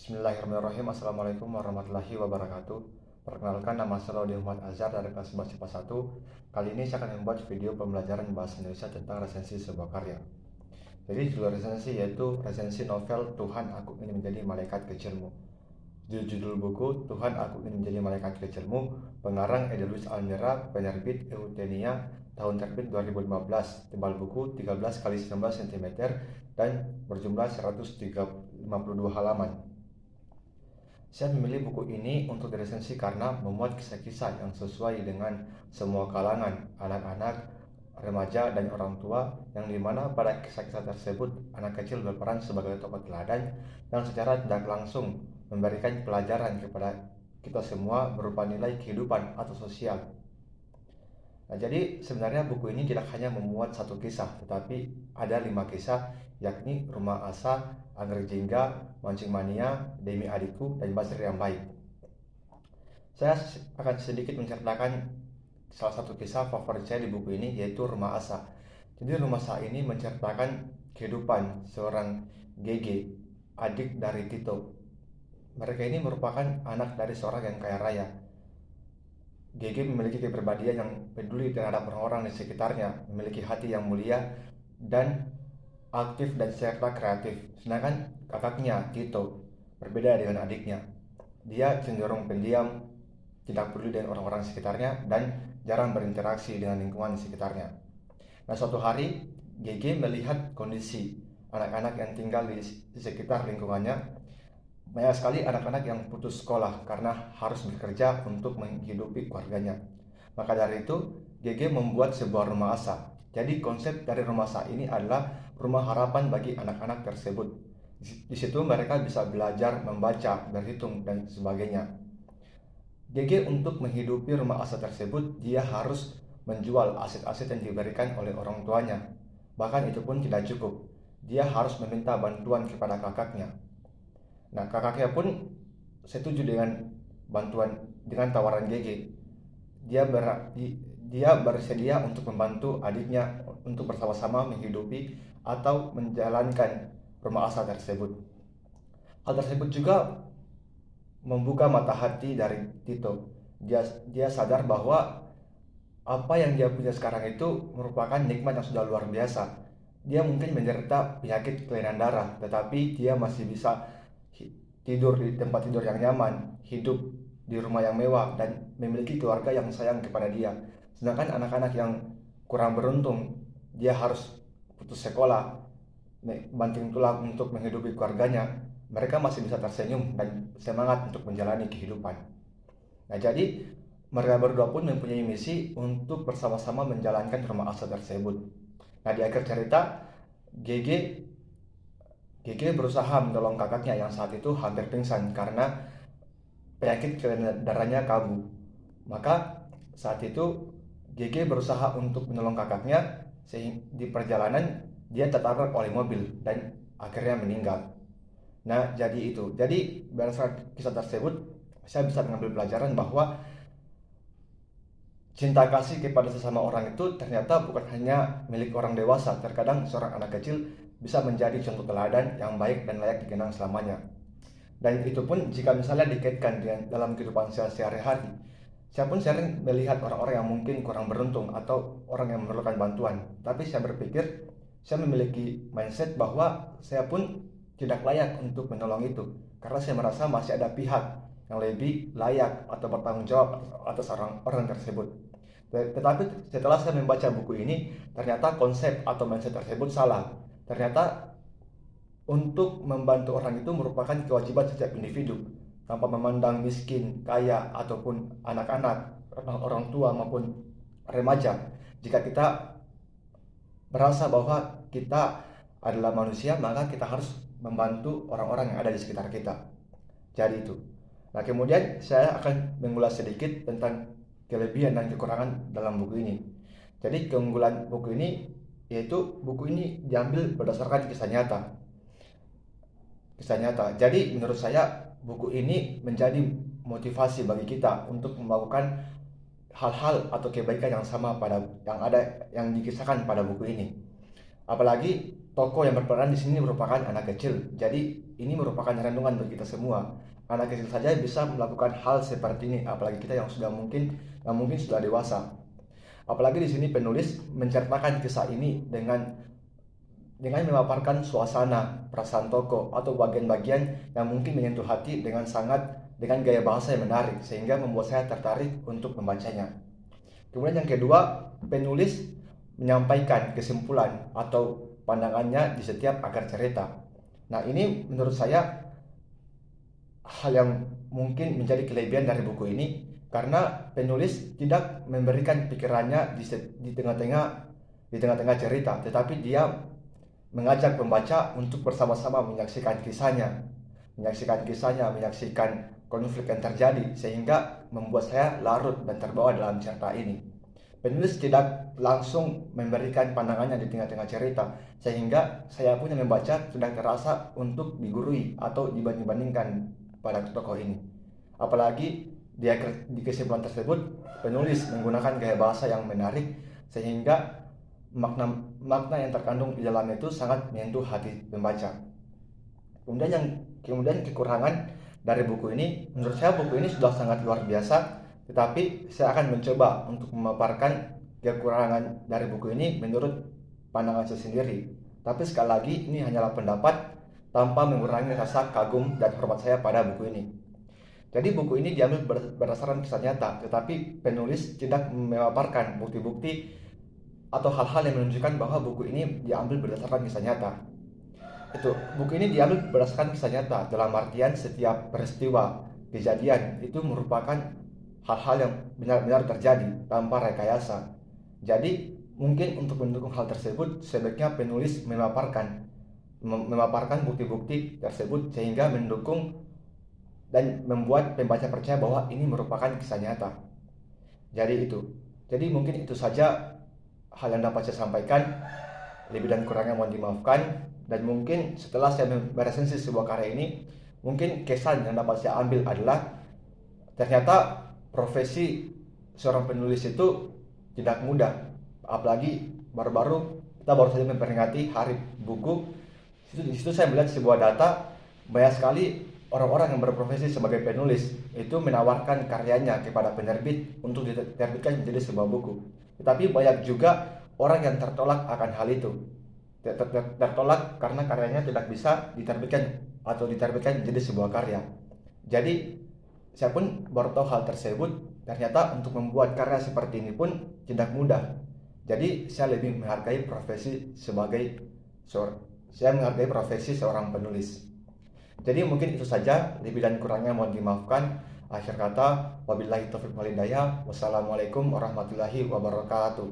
Bismillahirrahmanirrahim. Assalamualaikum warahmatullahi wabarakatuh. Perkenalkan, nama saya Laude Muhammad Azhar dari kelas 11 IPA 1. Kali ini saya akan membuat video pembelajaran bahasa Indonesia tentang resensi sebuah karya. Jadi judul resensi yaitu resensi novel Tuhan Aku Ingin Menjadi Malaikat Kecilmu. Judul buku Tuhan Aku Ingin Menjadi Malaikat Kecilmu, pengarang Edi Luis Almira, penerbit Eutenia, tahun terbit 2015, tebal buku 13 x 19 cm dan berjumlah 152 halaman. Saya memilih buku ini untuk diresensi karena memuat kisah-kisah yang sesuai dengan semua kalangan, anak-anak, remaja, dan orang tua, yang dimana pada kisah-kisah tersebut anak kecil berperan sebagai tokoh teladan yang secara tidak langsung memberikan pelajaran kepada kita semua berupa nilai kehidupan atau sosial. Nah, jadi sebenarnya buku ini tidak hanya memuat satu kisah, tetapi ada 5 kisah, yakni Rumah Asa, Anggrek Jingga, Mancing Mania, Demi Adikku, dan Basir yang Baik. Saya akan sedikit menceritakan salah satu kisah favorit saya di buku ini, yaitu Rumah Asa. Jadi Rumah Asa ini menceritakan kehidupan seorang GG, adik dari Tito. Mereka ini merupakan anak dari seorang yang kaya raya. GG memiliki kepribadian yang peduli terhadap orang-orang di sekitarnya, memiliki hati yang mulia, dan aktif dan serta kreatif. Sedangkan kakaknya, Tito, berbeda dengan adiknya. Dia cenderung pendiam, tidak peduli dengan orang-orang sekitarnya, dan jarang berinteraksi dengan lingkungan sekitarnya. Nah, suatu hari, GG melihat kondisi anak-anak yang tinggal di sekitar lingkungannya. Banyak sekali anak-anak yang putus sekolah karena harus bekerja untuk menghidupi keluarganya. Maka dari itu, GG membuat sebuah rumah asa. Jadi konsep dari rumah asa ini adalah rumah harapan bagi anak-anak tersebut. Di situ mereka bisa belajar membaca, berhitung, dan sebagainya. GG untuk menghidupi rumah asa tersebut, dia harus menjual aset-aset yang diberikan oleh orang tuanya. Bahkan itu pun tidak cukup. Dia harus meminta bantuan kepada kakaknya. Nah, kakaknya pun setuju dengan tawaran GG. Dia bersedia untuk membantu adiknya untuk bersama-sama menghidupi atau menjalankan rumah asa tersebut. Hal tersebut juga membuka mata hati dari Tito. Dia sadar bahwa apa yang dia punya sekarang itu merupakan nikmat yang sudah luar biasa. Dia mungkin menderita penyakit kelainan darah, tetapi dia masih bisa tidur di tempat tidur yang nyaman, hidup di rumah yang mewah, dan memiliki keluarga yang sayang kepada dia. Sedangkan anak-anak yang kurang beruntung, dia harus putus sekolah, banting tulang untuk menghidupi keluarganya. Mereka masih bisa tersenyum dan semangat untuk menjalani kehidupan. Nah, jadi mereka berdua pun mempunyai misi untuk bersama-sama menjalankan rumah asa tersebut. Nah, di akhir cerita, GG berusaha menolong kakaknya yang saat itu hampir pingsan karena penyakit kelainan darahnya kambuh. Maka saat itu GG berusaha untuk menolong kakaknya, sehingga di perjalanan dia tertabrak oleh mobil dan akhirnya meninggal. Nah, jadi itu. Jadi berdasarkan kisah tersebut, saya bisa mengambil pelajaran bahwa cinta kasih kepada sesama orang itu ternyata bukan hanya milik orang dewasa. Terkadang seorang anak kecil bisa menjadi contoh teladan yang baik dan layak dikenang selamanya. Dan itu pun jika misalnya dikaitkan dengan dalam kehidupan saya sehari-hari. Saya pun sering melihat orang-orang yang mungkin kurang beruntung atau orang yang memerlukan bantuan. Tapi saya berpikir, saya memiliki mindset bahwa saya pun tidak layak untuk menolong itu. Karena saya merasa masih ada pihak yang lebih layak atau bertanggung jawab atas orang tersebut. Tetapi setelah saya membaca buku ini, ternyata konsep atau mindset tersebut salah. Ternyata untuk membantu orang itu merupakan kewajiban setiap individu, tanpa memandang miskin, kaya, ataupun anak-anak, orang tua maupun remaja. Jika kita merasa bahwa kita adalah manusia, maka kita harus membantu orang-orang yang ada di sekitar kita. Jadi itu. Nah, kemudian saya akan mengulas sedikit tentang kelebihan dan kekurangan dalam buku ini. Jadi keunggulan buku ini yaitu buku ini diambil berdasarkan kisah nyata. Jadi menurut saya buku ini menjadi motivasi bagi kita untuk melakukan hal-hal atau kebaikan yang sama yang dikisahkan pada buku ini. Apalagi tokoh yang berperan di sini merupakan anak kecil. Jadi ini merupakan renungan bagi kita semua. Anak kecil saja bisa melakukan hal seperti ini, apalagi kita yang mungkin sudah dewasa. Apalagi di sini penulis menceritakan kisah ini dengan memaparkan suasana, perasaan tokoh atau bagian-bagian yang mungkin menyentuh hati dengan gaya bahasa yang menarik sehingga membuat saya tertarik untuk membacanya. Kemudian yang kedua, penulis menyampaikan kesimpulan atau pandangannya di setiap akar cerita. Nah, ini menurut saya hal yang mungkin menjadi kelebihan dari buku ini karena penulis tidak memberikan pikirannya di tengah-tengah cerita, tetapi dia mengajak pembaca untuk bersama-sama menyaksikan menyaksikan konflik yang terjadi sehingga membuat saya larut dan terbawa dalam cerita ini. Penulis tidak langsung memberikan pandangannya di tengah-tengah cerita sehingga saya pun yang membaca sudah terasa untuk digurui atau dibanding-bandingkan pada tokoh ini. Apalagi di kesimpulan tersebut penulis menggunakan gaya bahasa yang menarik sehingga makna yang terkandung di dalam itu sangat menyentuh hati pembaca. Kemudian kekurangan dari buku ini, menurut saya buku ini sudah sangat luar biasa, tetapi saya akan mencoba untuk memaparkan kekurangan dari buku ini menurut pandangan saya sendiri. Tapi sekali lagi ini hanyalah pendapat tanpa mengurangi rasa kagum dan hormat saya pada buku ini. Jadi buku ini diambil berdasarkan kisah nyata, tetapi penulis tidak memaparkan bukti-bukti atau hal-hal yang menunjukkan bahwa buku ini diambil berdasarkan kisah nyata. Buku ini diambil berdasarkan kisah nyata dalam artian setiap peristiwa kejadian itu merupakan hal-hal yang benar-benar terjadi tanpa rekayasa. Jadi mungkin untuk mendukung hal tersebut sebaiknya penulis memaparkan bukti-bukti tersebut sehingga mendukung dan membuat pembaca percaya bahwa ini merupakan kisah nyata. Jadi mungkin itu saja hal yang dapat saya sampaikan. Lebih dan kurangnya mohon dimaafkan. Dan mungkin setelah saya meresensi sebuah karya ini, mungkin kesan yang dapat saya ambil adalah ternyata profesi seorang penulis itu tidak mudah. Apalagi kita baru saja memperingati Hari Buku. Di situ saya melihat sebuah data, banyak sekali orang-orang yang berprofesi sebagai penulis itu menawarkan karyanya kepada penerbit untuk diterbitkan menjadi sebuah buku. Tetapi banyak juga orang yang tertolak akan hal itu. Tertolak karena karyanya tidak bisa diterbitkan menjadi sebuah karya. Jadi saya pun baru tahu hal tersebut. Ternyata untuk membuat karya seperti ini pun tidak mudah. Jadi saya lebih menghargai profesi seorang penulis. Jadi mungkin itu saja, lebih dan kurangnya mohon dimaafkan. Akhir kata, wabillahi taufiq wal hidayah. Wassalamualaikum warahmatullahi wabarakatuh.